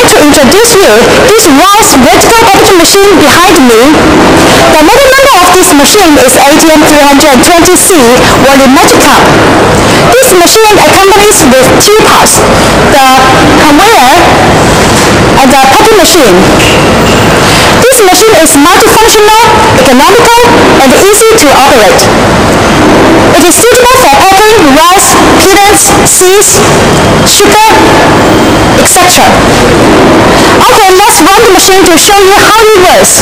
to introduce you this vast vertical packing machine behind me. The model number of this machine is ATM-320C volumetric. This machine accompanies with two parts, the conveyor and the packing machine. This machine is multifunctional, economical, and easy to operate. It is suitable for packing rice, peanuts, seeds, sugar, etc. Okay, let's run the machine to show you how it works.